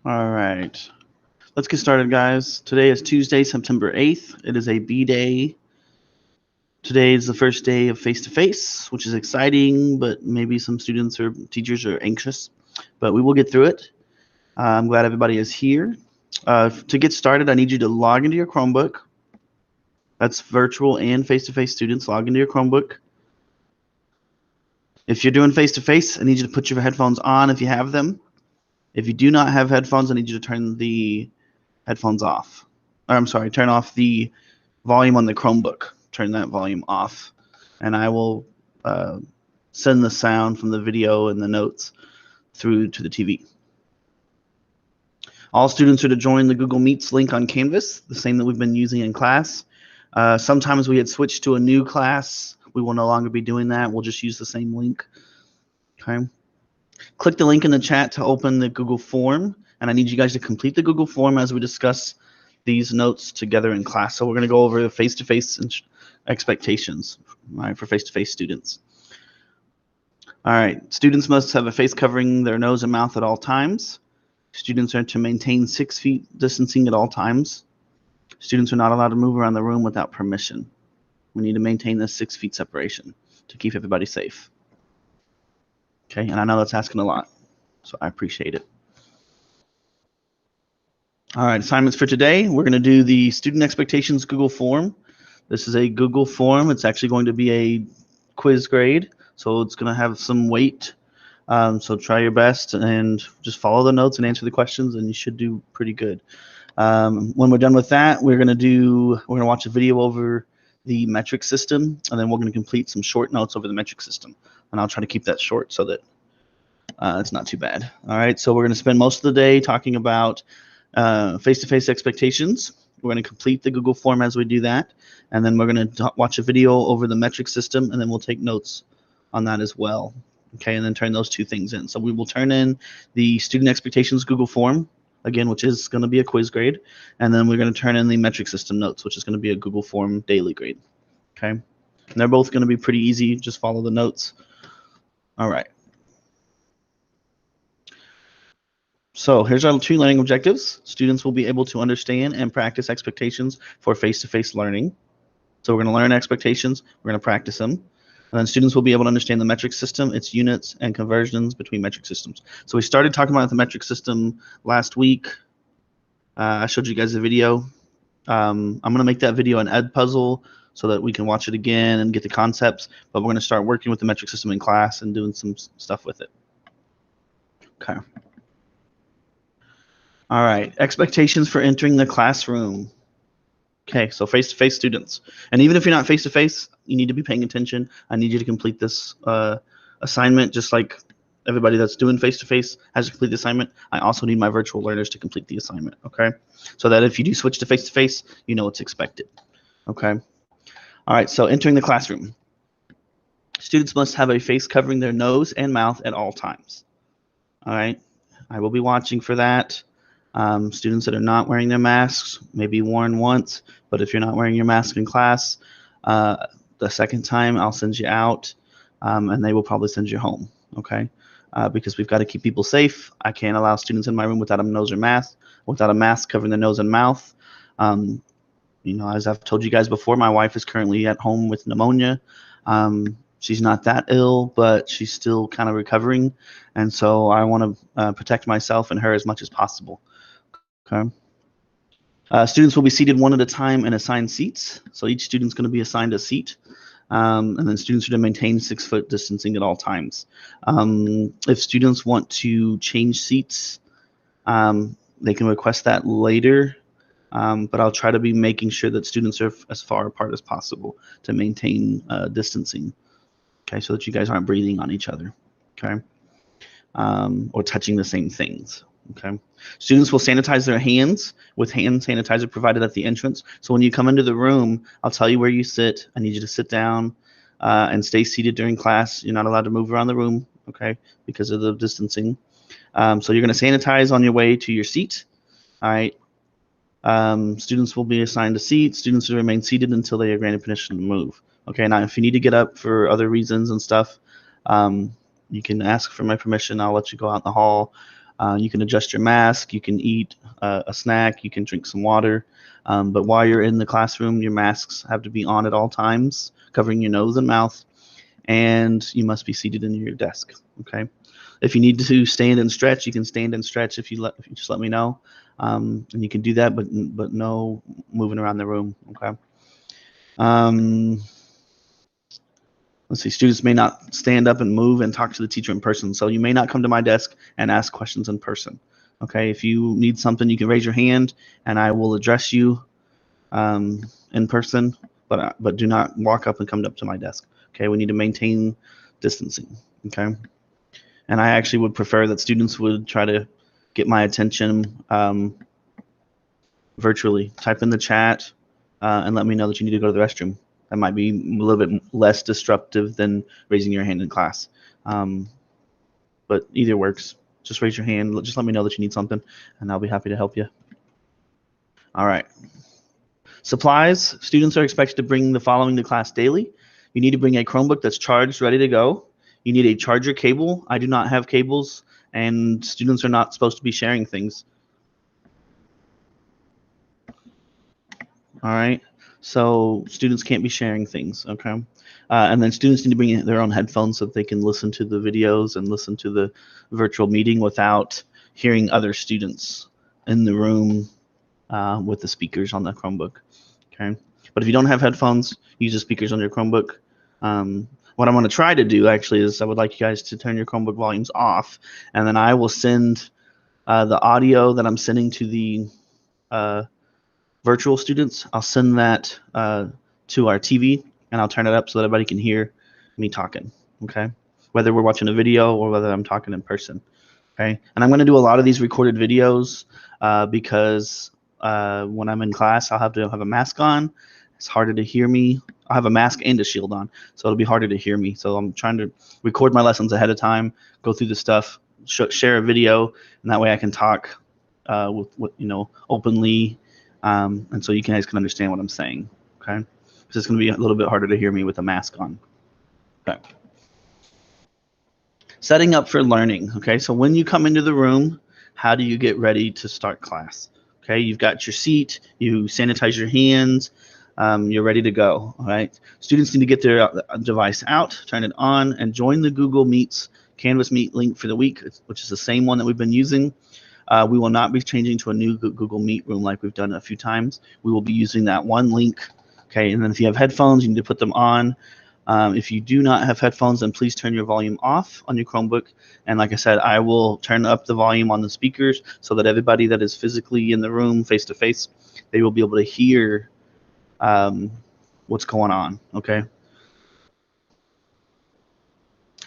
All right. Let's get started, guys. Today is Tuesday, September 8th. It is a B day. Today is the first day of face-to-face, which is exciting, but maybe some students or teachers are anxious. But we will get through it. I'm glad everybody is here. To get started, I need you to log into your Chromebook. That's virtual and face-to-face students. Log into your Chromebook. If you're doing face-to-face, I need you to put your headphones on if you have them. If you do not have headphones, I need you to turn the headphones off. Or, I'm sorry, turn off the volume on the Chromebook. Turn that volume off, and I will send the sound from the video and the notes through to the TV. All students are to join the Google Meets link on Canvas, the same that we've been using in class. Sometimes we had switched to a new class. We will no longer be doing that. We'll just use the same link. Okay. Click the link in the chat to open the Google form, and I need you guys to complete the Google form as we discuss these notes together in class. So we're going to go over the face-to-face expectations, right, for face-to-face students. All right, students must have a face covering their nose and mouth at all times. Students are to maintain 6 feet distancing at all times. Students are not allowed to move around the room without permission. We need to maintain this 6 feet separation to keep everybody safe. Okay, and I know that's asking a lot, so I appreciate it. All right, assignments for today. We're going to do the student expectations Google form. This is a Google form. It's actually going to be a quiz grade, so it's going to have some weight. So try your best and just follow the notes and answer the questions, and you should do pretty good. When we're done with that, we're going to watch a video over the metric system, and then we're going to complete some short notes over the metric system. And I'll try to keep that short so that it's not too bad. All right, so we're going to spend most of the day talking about face-to-face expectations. We're going to complete the Google form as we do that, and then we're going to watch a video over the metric system, and then we'll take notes on that as well. Okay, and then turn those two things in. So we will turn in the student expectations Google form, again, which is going to be a quiz grade, and then we're going to turn in the metric system notes, which is going to be a Google form daily grade. Okay, and they're both going to be pretty easy. Just follow the notes. All right. So here's our 2 learning objectives. Students will be able to understand and practice expectations for face-to-face learning. So we're going to learn expectations, we're going to practice them, and then students will be able to understand the metric system, its units, and conversions between metric systems. So we started talking about the metric system last week. I showed you guys a video. I'm going to make that video an Edpuzzle so that we can watch it again and get the concepts, but we're going to start working with the metric system in class and doing some stuff with it. Okay. All right, expectations for entering the classroom. Okay, so face-to-face students. And even if you're not face-to-face, you need to be paying attention. I need you to complete this assignment just like everybody that's doing face-to-face has to complete the assignment. I also need my virtual learners to complete the assignment, okay? So that if you do switch to face-to-face, you know what's expected, okay? All right, so entering the classroom. Students must have a face covering their nose and mouth at all times, all right? I will be watching for that. Students that are not wearing their masks may be worn once, but if you're not wearing your mask in class, the second time I'll send you out, and they will probably send you home, okay? Because we've got to keep people safe. I can't allow students in my room without a nose or mask, without a mask covering their nose and mouth. You know, as I've told you guys before, my wife is currently at home with pneumonia. She's not that ill, but she's still kind of recovering, and so I want to protect myself and her as much as possible. Okay. Students will be seated one at a time in assigned seats. So each student's going to be assigned a seat. And then students are to maintain 6 foot distancing at all times. If students want to change seats, they can request that later. But I'll try to be making sure that students are as far apart as possible to maintain distancing. Okay, so that you guys aren't breathing on each other. Okay. Or touching the same things. Okay. Students will sanitize their hands with hand sanitizer provided at the entrance. So when you come into the room, I'll tell you where you sit. I need you to sit down and stay seated during class. You're not allowed to move around the room, okay, because of the distancing. So you're going to sanitize on your way to your seat. All right. Students will be assigned a seat. Students will remain seated until they are granted permission to move. Okay. Now, if you need to get up for other reasons and stuff, you can ask for my permission. I'll let you go out in the hall. You can adjust your mask, you can eat a snack, you can drink some water. But while you're in the classroom, your masks have to be on at all times, covering your nose and mouth, and you must be seated in your desk. Okay. If you need to stand and stretch, you can stand and stretch if you just let me know, and you can do that, but no moving around the room. Okay. Let's see. Students may not stand up and move and talk to the teacher in person, so you may not come to my desk and ask questions in person. Okay. If you need something, you can raise your hand, and I will address you in person, but do not walk up and come up to my desk. Okay, we need to maintain distancing. Okay, and I actually would prefer that students would try to get my attention virtually. Type in the chat and let me know that you need to go to the restroom. That might be a little bit less disruptive than raising your hand in class, but either works. Just raise your hand. Just let me know that you need something, and I'll be happy to help you. All right. Supplies, students are expected to bring the following to class daily. You need to bring a Chromebook that's charged, ready to go. You need a charger cable. I do not have cables, and students are not supposed to be sharing things. All right, so students can't be sharing things, okay? And then students need to bring their own headphones so that they can listen to the videos and listen to the virtual meeting without hearing other students in the room with the speakers on the Chromebook. Okay, but if you don't have headphones, use the speakers on your Chromebook. What I'm going to try to do actually is I would like you guys to turn your Chromebook volumes off, and then I will send the audio that I'm sending to the virtual students. I'll send that to our TV, and I'll turn it up so that everybody can hear me talking. Okay, whether we're watching a video or whether I'm talking in person. Okay, and I'm going to do a lot of these recorded videos because when I'm in class, I'll have to have a mask on. It's harder to hear me. I'll have a mask and a shield on, so it'll be harder to hear me. So I'm trying to record my lessons ahead of time, go through the stuff, share a video, and that way I can talk with openly, and so you guys can understand what I'm saying. Okay, because it's going to be a little bit harder to hear me with a mask on. Okay. Setting up for learning. Okay, so when you come into the room, how do you get ready to start class? Okay, you've got your seat, you sanitize your hands, you're ready to go. All right, students need to get their device out, turn it on, and join the Google Meets Canvas Meet link for the week, which is the same one that we've been using. We will not be changing to a new Google Meet room like we've done a few times. We will be using that one link. Okay, and then if you have headphones, you need to put them on. If you do not have headphones, then please turn your volume off on your Chromebook. And like I said, I will turn up the volume on the speakers so that everybody that is physically in the room face to face, they will be able to hear what's going on. Okay.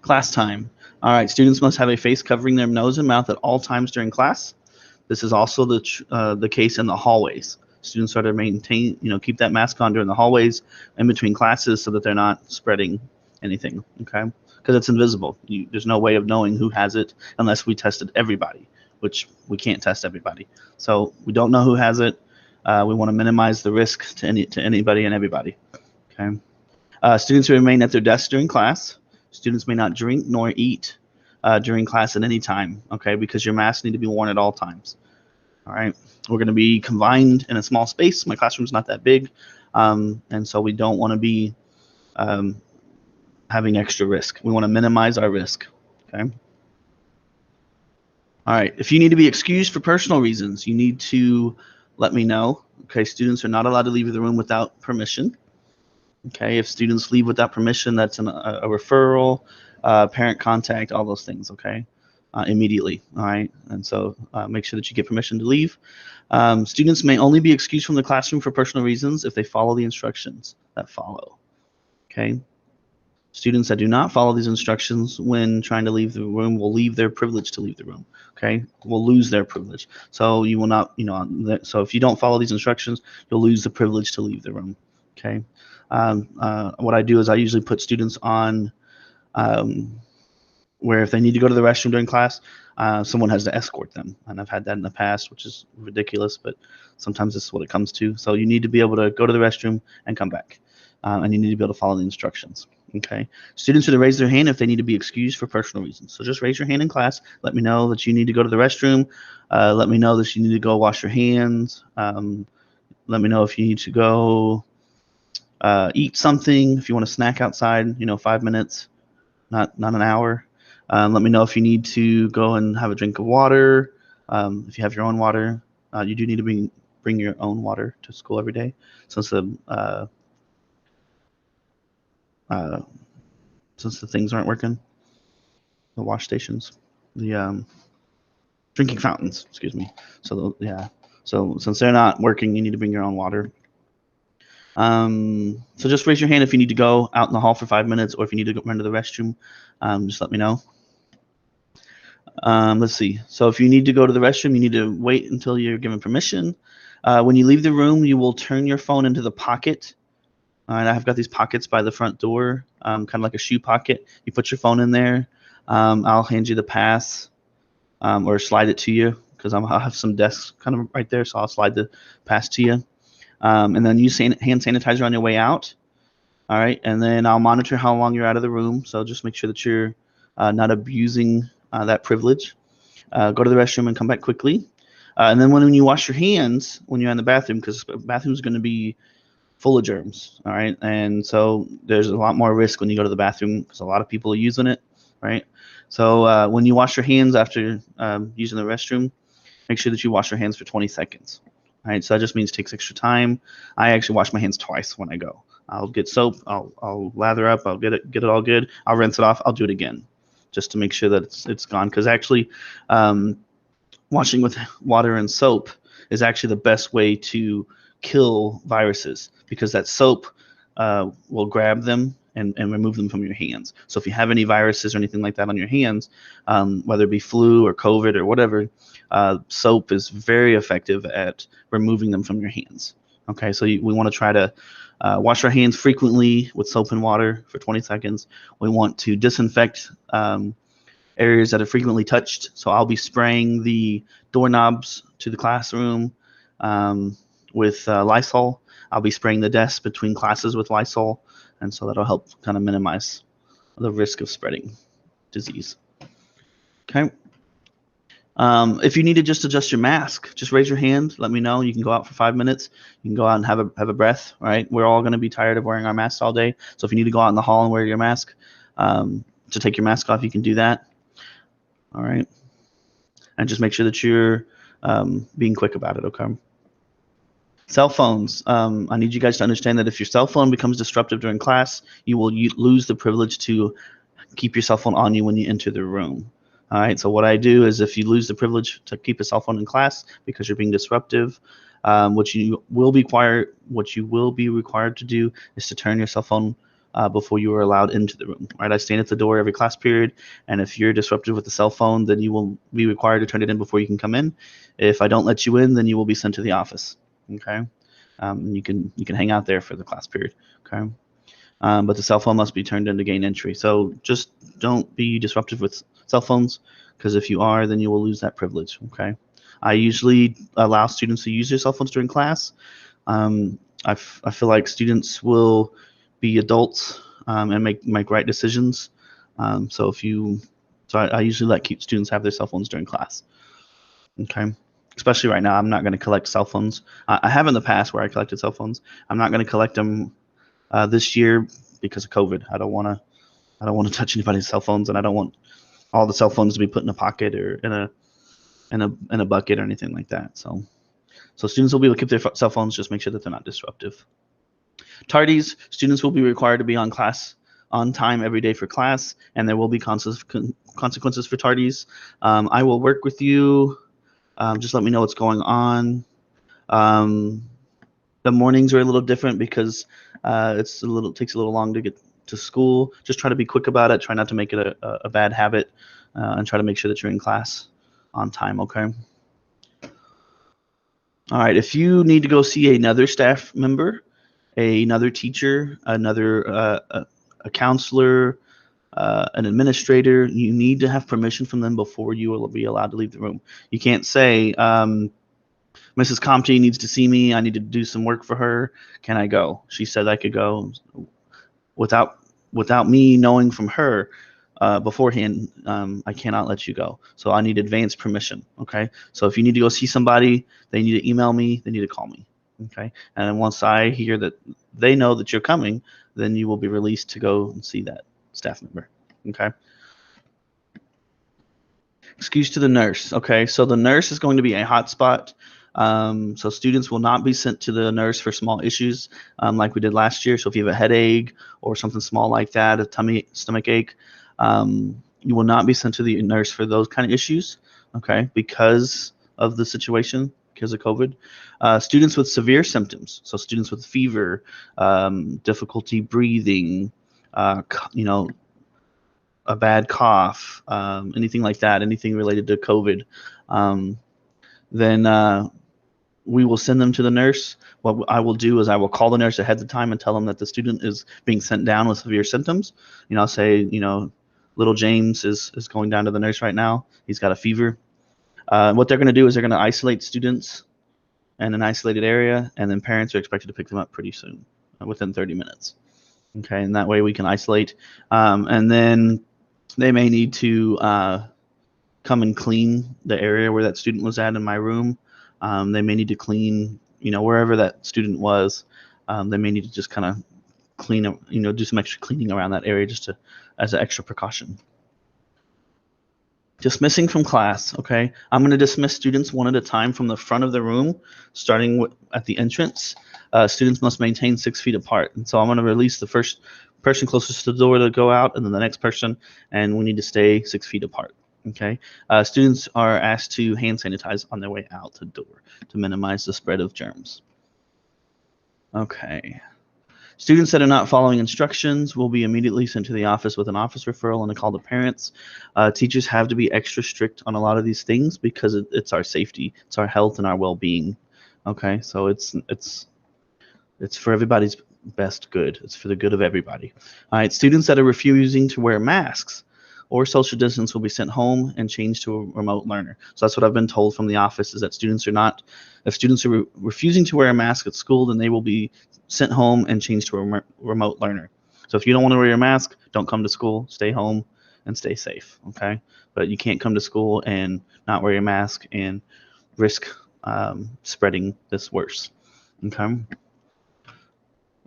Class time. All right, students must have a face covering their nose and mouth at all times during class. This is also the case in the hallways. Students are to maintain, keep that mask on during the hallways in between classes so that they're not spreading anything, okay? Because it's invisible. There's no way of knowing who has it unless we tested everybody, which we can't test everybody. So we don't know who has it. We want to minimize the risk to anybody and everybody, okay? Students who remain at their desks during class. Students may not drink nor eat during class at any time, okay? Because your masks need to be worn at all times. All right, we're going to be confined in a small space. My classroom's not that big, and so we don't want to be having extra risk. We want to minimize our risk, okay? All right, if you need to be excused for personal reasons, you need to let me know, okay? Students are not allowed to leave the room without permission, okay? If students leave without permission, that's a referral, parent contact, all those things, okay? Immediately, all right? And so make sure that you get permission to leave. Students may only be excused from the classroom for personal reasons if they follow the instructions that follow, okay? Students that do not follow these instructions when trying to leave the room will leave their privilege to leave the room, okay? Will lose their privilege. So you will not, so if you don't follow these instructions, you'll lose the privilege to leave the room, okay? What I do is I usually put students on where if they need to go to the restroom during class, someone has to escort them. And I've had that in the past, which is ridiculous, but sometimes this is what it comes to. So you need to be able to go to the restroom and come back. And you need to be able to follow the instructions. Okay. Students are to raise their hand if they need to be excused for personal reasons. So just raise your hand in class. Let me know that you need to go to the restroom. Let me know that you need to go wash your hands. Let me know if you need to go eat something. If you want to snack outside, 5 minutes, not an hour. Let me know if you need to go and have a drink of water. If you have your own water, you do need to bring your own water to school every day, since the things aren't working, the wash stations, the drinking fountains, excuse me. So since they're not working, you need to bring your own water. So just raise your hand if you need to go out in the hall for 5 minutes, or if you need to go run to the restroom. Just let me know. Let's see. So if you need to go to the restroom, you need to wait until you're given permission. When you leave the room, you will turn your phone into the pocket. All right, I've got these pockets by the front door, kind of like a shoe pocket. You put your phone in there. I'll hand you the pass, or slide it to you, because I'll have some desks kind of right there, so I'll slide the pass to you. And then use hand sanitizer on your way out. All right, and then I'll monitor how long you're out of the room. So just make sure that you're not abusing that privilege. Go to the restroom and come back quickly. And then when you wash your hands when you're in the bathroom, because the bathroom is going to be full of germs. All right, and so there's a lot more risk when you go to the bathroom, because a lot of people are using it, right? So when you wash your hands after using the restroom, make sure that you wash your hands for 20 seconds. All right, so that just means it takes extra time. I actually wash my hands twice when I go. I'll get soap, I'll lather up, I'll get it all good. I'll rinse it off, I'll do it again, just to make sure that it's gone. Because actually, washing with water and soap is actually the best way to kill viruses, because that soap will grab them and remove them from your hands. So if you have any viruses or anything like that on your hands, whether it be flu or COVID or whatever, soap is very effective at removing them from your hands. Okay, so we want to try to wash our hands frequently with soap and water for 20 seconds. We want to disinfect areas that are frequently touched. So I'll be spraying the doorknobs to the classroom with Lysol. I'll be spraying the desks between classes with Lysol, and so that'll help kind of minimize the risk of spreading disease. Okay. If you need to just adjust your mask, just raise your hand. Let me know. You can go out for 5 minutes. You can go out and have a breath. Right. We're all going to be tired of wearing our masks all day. So if you need to go out in the hall and wear your mask, to take your mask off, you can do that. All right. And just make sure that you're being quick about it. Okay. Cell phones. I need you guys to understand that if your cell phone becomes disruptive during class, you will lose the privilege to keep your cell phone on you when you enter the room. All right. So what I do is, if you lose the privilege to keep a cell phone in class because you're being disruptive, what you will be required to do is to turn your cell phone before you are allowed into the room. Right. I stand at the door every class period, and if you're disruptive with the cell phone, then you will be required to turn it in before you can come in. If I don't let you in, then you will be sent to the office. Okay. And you can hang out there for the class period. Okay. But the cell phone must be turned in to gain entry. So just don't be disruptive with cell phones, because if you are, then you will lose that privilege. Okay. I usually allow students to use their cell phones during class. I feel like students will be adults and make right decisions. So I usually let students have their cell phones during class. Okay. Especially right now, I'm not going to collect cell phones. I have in the past where I collected cell phones. I'm not going to collect them this year because of COVID. I don't want to touch anybody's cell phones, and I don't want all the cell phones to be put in a pocket or in a bucket or anything like that. So students will be able to keep their cell phones. Just make sure that they're not disruptive. Tardies, students will be required to be on time every day for class, and there will be consequences for tardies. I will work with you. Just let me know what's going on. The mornings are a little different because takes a little long to get to school. Just try to be quick about it. Try not to make it a bad habit, and try to make sure that you're in class on time. Okay. All right. If you need to go see another staff member, another teacher, a counselor, an administrator, you need to have permission from them before you will be allowed to leave the room. You can't say, Mrs. Compte needs to see me. I need to do some work for her. Can I go? She said I could go. Without without me knowing from her beforehand, I cannot let you go. So I need advance permission. Okay. So if you need to go see somebody, they need to email me. They need to call me. Okay. And once I hear that they know that you're coming, then you will be released to go and see that staff member. Okay. Excuse to the nurse. Okay. So the nurse is going to be a hotspot. So students will not be sent to the nurse for small issues like we did last year. So if you have a headache or something small like that, a stomach ache, you will not be sent to the nurse for those kind of issues, okay, because of the situation, because of COVID. Students with severe symptoms, so students with fever, difficulty breathing, you know, a bad cough, anything like that, anything related to COVID, then we will send them to the nurse. What I will do is I will call the nurse ahead of time and tell them that the student is being sent down with severe symptoms. I'll say, little James is going down to the nurse right now. He's got a fever. What they're going to do is they're going to isolate students in an isolated area, and then parents are expected to pick them up pretty soon, within 30 minutes. Okay, and that way we can isolate. And then they may need to come and clean the area where that student was at in my room. They may need to clean, wherever that student was. They may need to just kind of clean, do some extra cleaning around that area just as an extra precaution. Dismissing from class, okay? I'm going to dismiss students one at a time from the front of the room, starting at the entrance. Students must maintain 6 feet apart. And so I'm going to release the first person closest to the door to go out, and then the next person, and we need to stay 6 feet apart, okay? Students are asked to hand sanitize on their way out the door to minimize the spread of germs. Okay. Students that are not following instructions will be immediately sent to the office with an office referral and a call to parents. Teachers have to be extra strict on a lot of these things because it's our safety, it's our health and our well-being. Okay, so it's for everybody's best good. It's for the good of everybody. All right, students that are refusing to wear masks or social distance will be sent home and changed to a remote learner. So that's what I've been told from the office, is that if students are refusing to wear a mask at school, then they will be sent home and changed to a remote learner. So if you don't want to wear your mask, don't come to school, stay home and stay safe, okay? But you can't come to school and not wear your mask and risk spreading this worse, okay?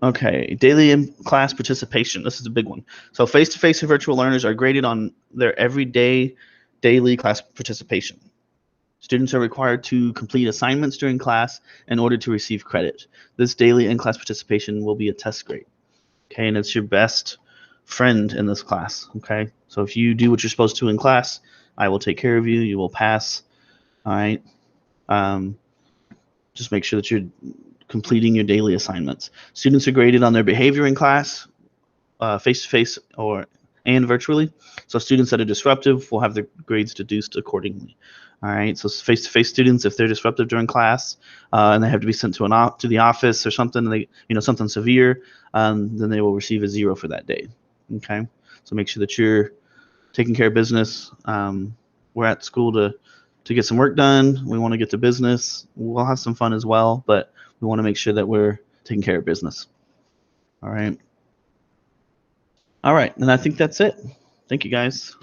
Okay, daily in-class participation. This is a big one. So face-to-face and virtual learners are graded on their everyday daily class participation. Students are required to complete assignments during class in order to receive credit. This daily in-class participation will be a test grade, okay? And it's your best friend in this class, okay? So if you do what you're supposed to in class, I will take care of you. You will pass, all right? Just make sure that you're completing your daily assignments. Students are graded on their behavior in class, face-to-face and virtually. So students that are disruptive will have their grades deduced accordingly. All right, so face-to-face students, if they're disruptive during class and they have to be sent to the office or something, something severe, then they will receive a 0 for that day. Okay, so make sure that you're taking care of business. We're at school to get some work done. We want to get to business. We'll have some fun as well, but we want to make sure that we're taking care of business. All right. All right, and I think that's it. Thank you, guys.